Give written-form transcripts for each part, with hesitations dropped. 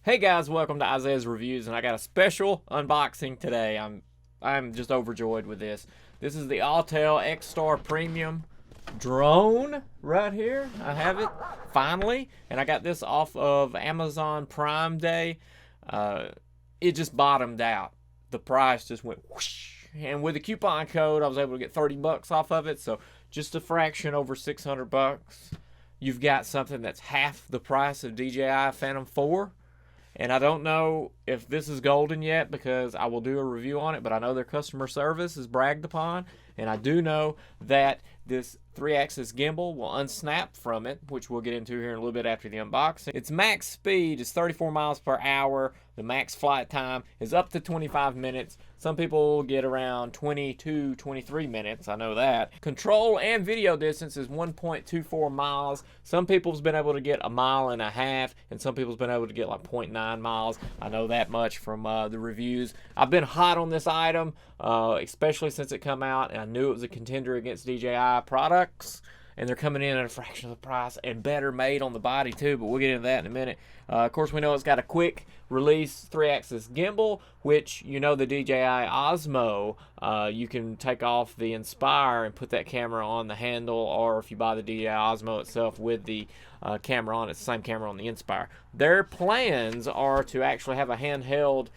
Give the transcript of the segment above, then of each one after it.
Hey guys, welcome to Isaiah's Reviews, and I got a special unboxing today. I'm just overjoyed with this. This is the Autel X-Star Premium drone right here. I have it finally, and I got this off of Amazon Prime Day. It just bottomed out. The price just went whoosh, and with a coupon code, I was able to get 30 bucks off of it. So just a fraction over 600 bucks. You've got something that's half the price of DJI Phantom 4. And I don't know if this is golden yet because I will do a review on it, but I know their customer service is bragged upon. And I do know that this 3-axis gimbal will unsnap from it, which we'll get into here in a little bit after the unboxing. Its max speed is 34 miles per hour. The max flight time is up to 25 minutes. Some people get around 22, 23 minutes. I know that. Control and video distance is 1.24 miles. Some people's been able to get 1.5 miles, and some people's been able to get like 0.9 miles. I know that much from the reviews. I've been hot on this item, especially since it come out, and I knew it was a contender against DJI products. And they're coming in at a fraction of the price and better made on the body too, but we'll get into that in a minute. Of course, we know it's got a quick release 3-axis gimbal, which you know the DJI Osmo, you can take off the Inspire and put that camera on the handle, or if you buy the DJI Osmo itself with the camera on, it's the same camera on the Inspire. Their plans are to actually have a handheld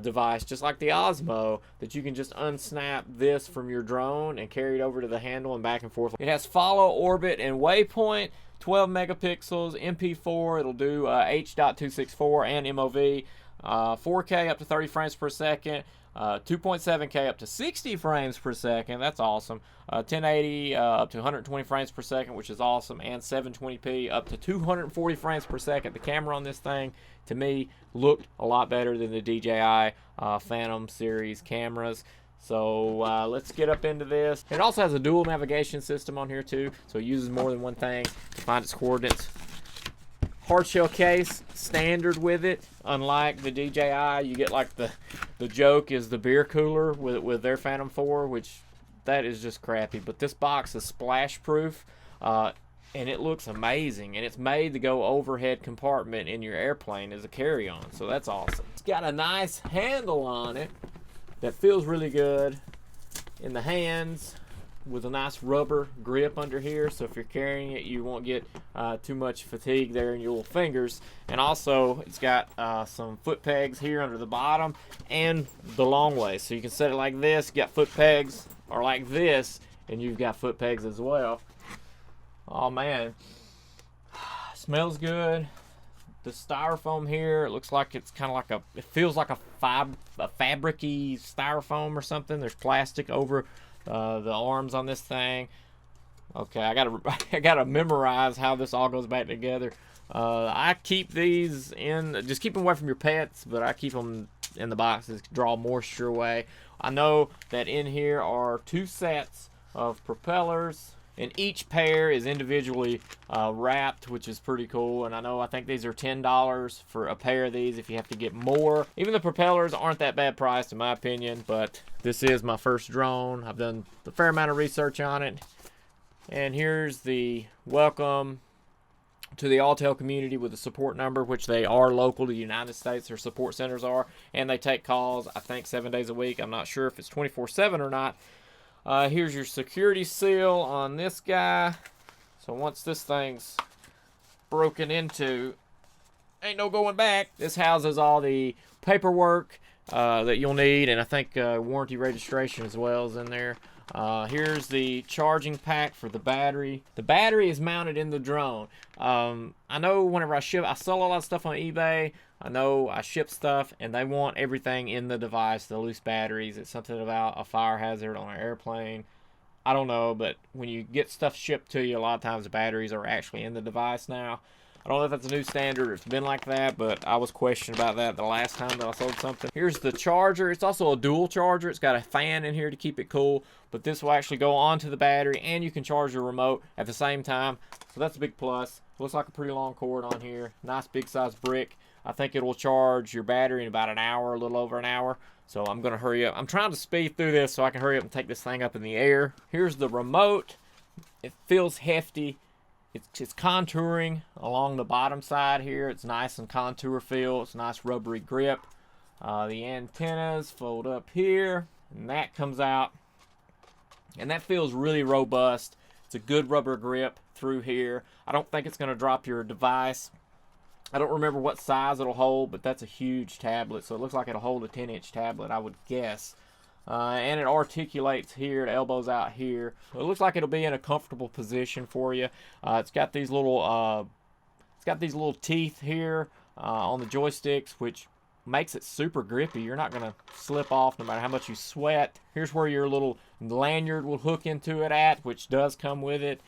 device just like the Osmo that you can just unsnap this from your drone and carry it over to the handle and back and forth. It has follow, orbit, and waypoint, 12 megapixels, MP4. It'll do H.264 and MOV, 4K up to 30 frames per second, 2.7K up to 60 frames per second. That's awesome. 1080 up to 120 frames per second, which is awesome, and 720p up to 240 frames per second. The camera on this thing, to me, looked a lot better than the DJI Phantom series cameras. So let's get up into this. It also has a dual navigation system on here too, so it uses more than one thing to find its coordinates. Hardshell case, standard with it. Unlike the DJI, you get like the joke is the beer cooler with their Phantom 4, which that is just crappy. But this box is splash proof, and it looks amazing. And it's made to go overhead compartment in your airplane as a carry-on, so that's awesome. It's got a nice handle on it that feels really good in the hands, with a nice rubber grip under here, so if you're carrying it you won't get too much fatigue there in your little fingers. And also it's got some foot pegs here under the bottom and the long way, so you can set it like this, you got foot pegs, or like this and you've got foot pegs as well. Oh man, smells good. The styrofoam here, it looks like it's kind of like it feels like a fabric-y styrofoam or something. There's plastic over the arms on this thing. Okay, I gotta memorize how this all goes back together. I keep these in, just keep them away from your pets, but I keep them in the boxes to draw moisture away. I know that in here are 2 sets of propellers, and each pair is individually wrapped, which is pretty cool. And I think these are $10 for a pair of these if you have to get more. Even the propellers aren't that bad priced in my opinion, but this is my first drone. I've done a fair amount of research on it. And here's the welcome to the Autel community with a support number, which they are local to the United States. Their support centers are, and they take calls, I think 7 days a week. I'm not sure if it's 24/7 or not. Here's your security seal on this guy. So once this thing's broken into, ain't no going back. This houses all the paperwork that you'll need, and I think warranty registration as well is in there. Here's the charging pack for the battery. The battery is mounted in the drone. I know whenever I sell a lot of stuff on eBay. I know I ship stuff and they want everything in the device, the loose batteries. It's something about a fire hazard on an airplane. I don't know, but when you get stuff shipped to you, a lot of times the batteries are actually in the device now. I don't know if that's a new standard or it's been like that, but I was questioned about that the last time that I sold something. Here's the charger. It's also a dual charger. It's got a fan in here to keep it cool, but this will actually go onto the battery and you can charge your remote at the same time. So that's a big plus. Looks like a pretty long cord on here. Nice big size brick. I think it will charge your battery in about an hour, a little over an hour. So I'm going to hurry up. I'm trying to speed through this so I can hurry up and take this thing up in the air. Here's the remote. It feels hefty. It's contouring along the bottom side here. It's nice and contour feel. It's a nice rubbery grip. The antennas fold up here, and that comes out. And that feels really robust. It's a good rubber grip through here. I don't think it's going to drop your device. I don't remember what size it'll hold, but that's a huge tablet, so it looks like it'll hold a 10-inch tablet, I would guess. And it articulates here, the elbow's out here. It looks like it'll be in a comfortable position for you. It's got these little teeth here on the joysticks, which makes it super grippy. You're not gonna slip off no matter how much you sweat. Here's where your little lanyard will hook into it at, which does come with it.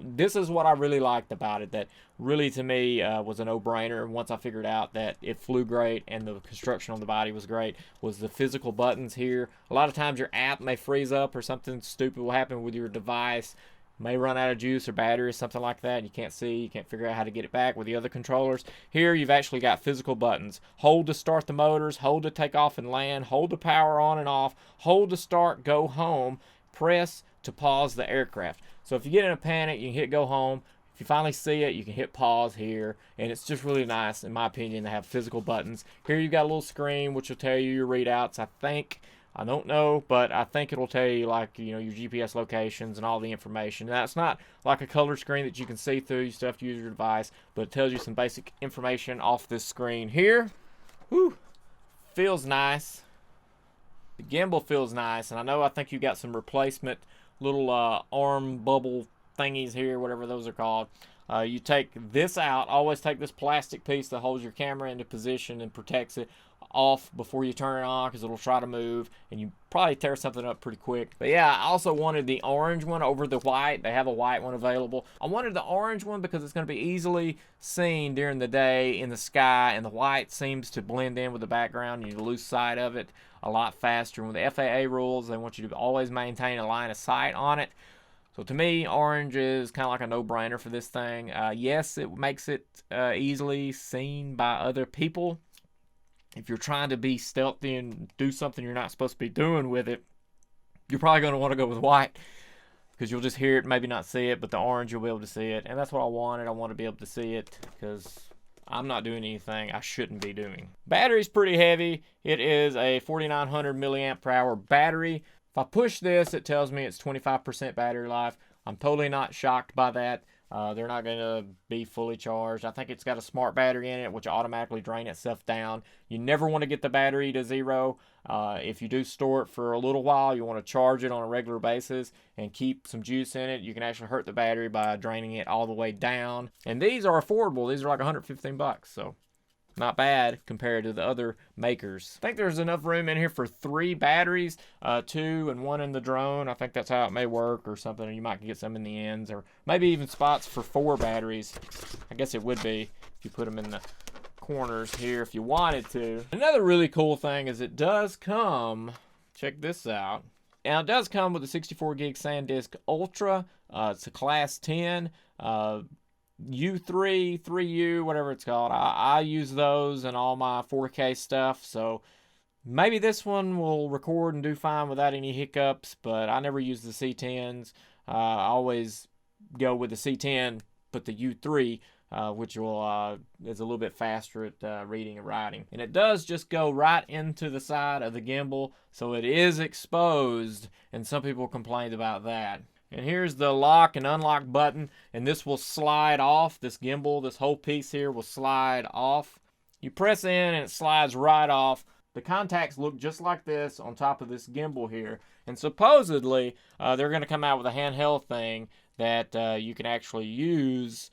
This is what I really liked about it, that really to me was a no-brainer. Once I figured out that it flew great and the construction on the body was great, was the physical buttons here. A lot of times your app may freeze up or something stupid will happen with your device. May run out of juice or battery or something like that, and you can't figure out how to get it back with the other controllers. Here you've actually got physical buttons. Hold to start the motors, hold to take off and land, hold to power on and off, hold to start, go home, press to pause the aircraft. So if you get in a panic, you can hit go home. If you finally see it, you can hit pause here, and it's just really nice, in my opinion, to have physical buttons. Here you've got a little screen which will tell you your readouts, I think. I don't know, but I think it'll tell you, like, you know, your GPS locations and all the information. Now, it's not like a color screen that you can see through. You still have to use your device, but it tells you some basic information off this screen here. Whew, feels nice. The gimbal feels nice, and I think you got some replacement little arm bubble thingies here, whatever those are called. You take this out. Always take this plastic piece that holds your camera into position and protects it off before you turn it on, because it'll try to move and you probably tear something up pretty quick. But yeah, I also wanted the orange one over the white. They have a white one available. I wanted the orange one because it's going to be easily seen during the day in the sky, and the white seems to blend in with the background. You lose sight of it a lot faster. And with the FAA rules, they want you to always maintain a line of sight on it. So to me, orange is kind of like a no-brainer for this thing. Yes, it makes it easily seen by other people. If you're trying to be stealthy and do something you're not supposed to be doing with it, you're probably going to want to go with white, because you'll just hear it, maybe not see it, but the orange you'll be able to see it. And that's what I wanted. I want to be able to see it because I'm not doing anything I shouldn't be doing. Battery's pretty heavy. It is a 4,900 milliamp per hour battery. If I push this, it tells me it's 25% battery life. I'm totally not shocked by that. They're not going to be fully charged. I think it's got a smart battery in it, which automatically drain itself down. You never want to get the battery to zero. If you do store it for a little while, you want to charge it on a regular basis and keep some juice in it. You can actually hurt the battery by draining it all the way down. And these are affordable. These are like 115 bucks, so not bad compared to the other makers. I think there's enough room in here for 3 batteries, 2 and 1 in the drone. I think that's how it may work or something. You might get some in the ends, or maybe even spots for 4 batteries. I guess it would be if you put them in the corners here if you wanted to. Another really cool thing is it does come, check this out. Now it does come with a 64 gig SanDisk Ultra. It's a class 10. U3, 3U, whatever it's called. I use those in all my 4K stuff, so maybe this one will record and do fine without any hiccups, but I never use the C10s. I always go with the C10, but the U3, which will is a little bit faster at reading and writing. And it does just go right into the side of the gimbal, so it is exposed, and some people complained about that. And here's the lock and unlock button, and this will slide off. This gimbal, this whole piece here will slide off. You press in and it slides right off. The contacts look just like this on top of this gimbal here. And supposedly, they're going to come out with a handheld thing that you can actually use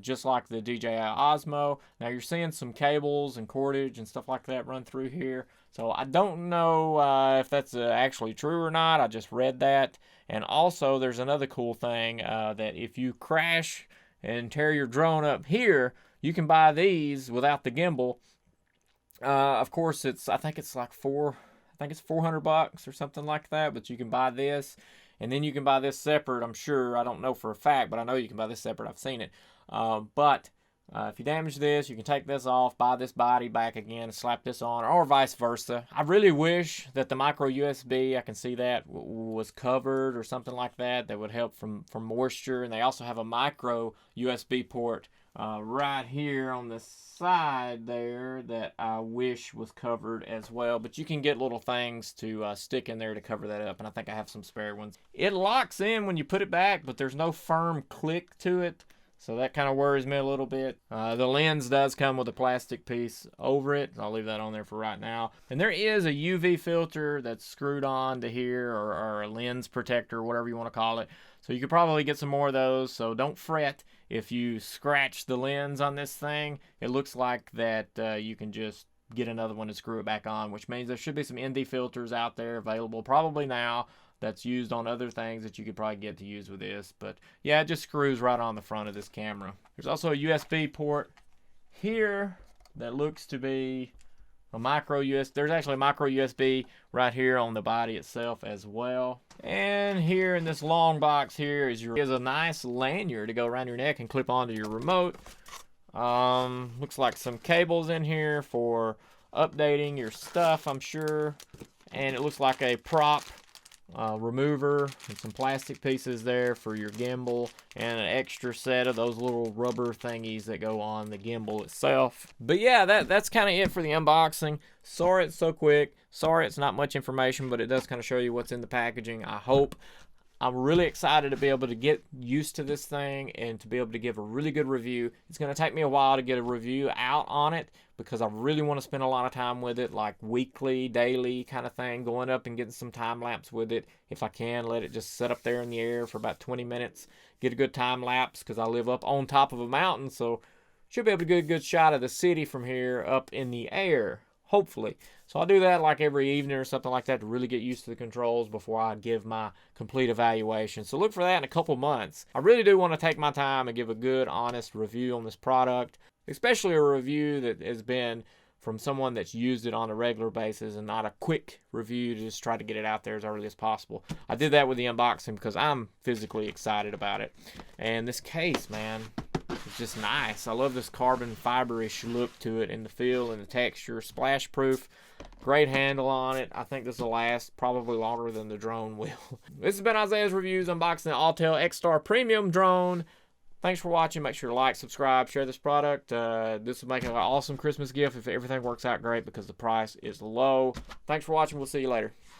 just like the DJI Osmo. Now you're seeing some cables and cordage and stuff like that run through here. So I don't know if that's actually true or not. I just read that. And also there's another cool thing that if you crash and tear your drone up here, you can buy these without the gimbal. Of course, I think it's like $400 or something like that, but you can buy this, and then you can buy this separate. I'm sure, I don't know for a fact, but I know you can buy this separate. I've seen it. But If you damage this, you can take this off, buy this body back again, and slap this on, or vice versa. I really wish that the micro USB, I can see that, was covered or something like that. That would help from moisture. And they also have a micro USB port right here on the side there that I wish was covered as well. But you can get little things to stick in there to cover that up, and I think I have some spare ones. It locks in when you put it back, but there's no firm click to it. So that kind of worries me a little bit. The lens does come with a plastic piece over it. I'll leave that on there for right now. And there is a UV filter that's screwed on to here, or a lens protector, whatever you want to call it. So you could probably get some more of those. So don't fret if you scratch the lens on this thing. It looks like that you can just get another one to screw it back on, which means there should be some ND filters out there available probably now that's used on other things that you could probably get to use with this. But yeah, it just screws right on the front of this camera. There's also a USB port here that looks to be a micro USB. There's actually a micro USB right here on the body itself as well. And here in this long box here is a nice lanyard to go around your neck and clip onto your remote. Looks like some cables in here for updating your stuff, I'm sure. And it looks like a prop remover and some plastic pieces there for your gimbal, and an extra set of those little rubber thingies that go on the gimbal itself. But yeah, that's kind of it for the unboxing. Sorry it's so quick. Sorry it's not much information, but it does kind of show you what's in the packaging, I hope. I'm really excited to be able to get used to this thing and to be able to give a really good review. It's going to take me a while to get a review out on it because I really want to spend a lot of time with it, like weekly, daily kind of thing, going up and getting some time lapse with it. If I can, let it just sit up there in the air for about 20 minutes, get a good time lapse because I live up on top of a mountain, so should be able to get a good shot of the city from here up in the air, hopefully. So I'll do that like every evening or something like that to really get used to the controls before I give my complete evaluation. So look for that in a couple months. I really do want to take my time and give a good, honest review on this product, especially a review that has been from someone that's used it on a regular basis and not a quick review to just try to get it out there as early as possible. I did that with the unboxing because I'm physically excited about it. And this case, man, it's just nice. I love this carbon fiber-ish look to it, and the feel and the texture. Splash proof, great handle on it. I think this will last probably longer than the drone will. This has been Isaiah's Reviews unboxing the Autel X-Star Premium drone. Thanks for watching. Make sure to like, subscribe, share this product. This will make an awesome Christmas gift if everything works out great because the price is low. Thanks for watching. We'll see you later.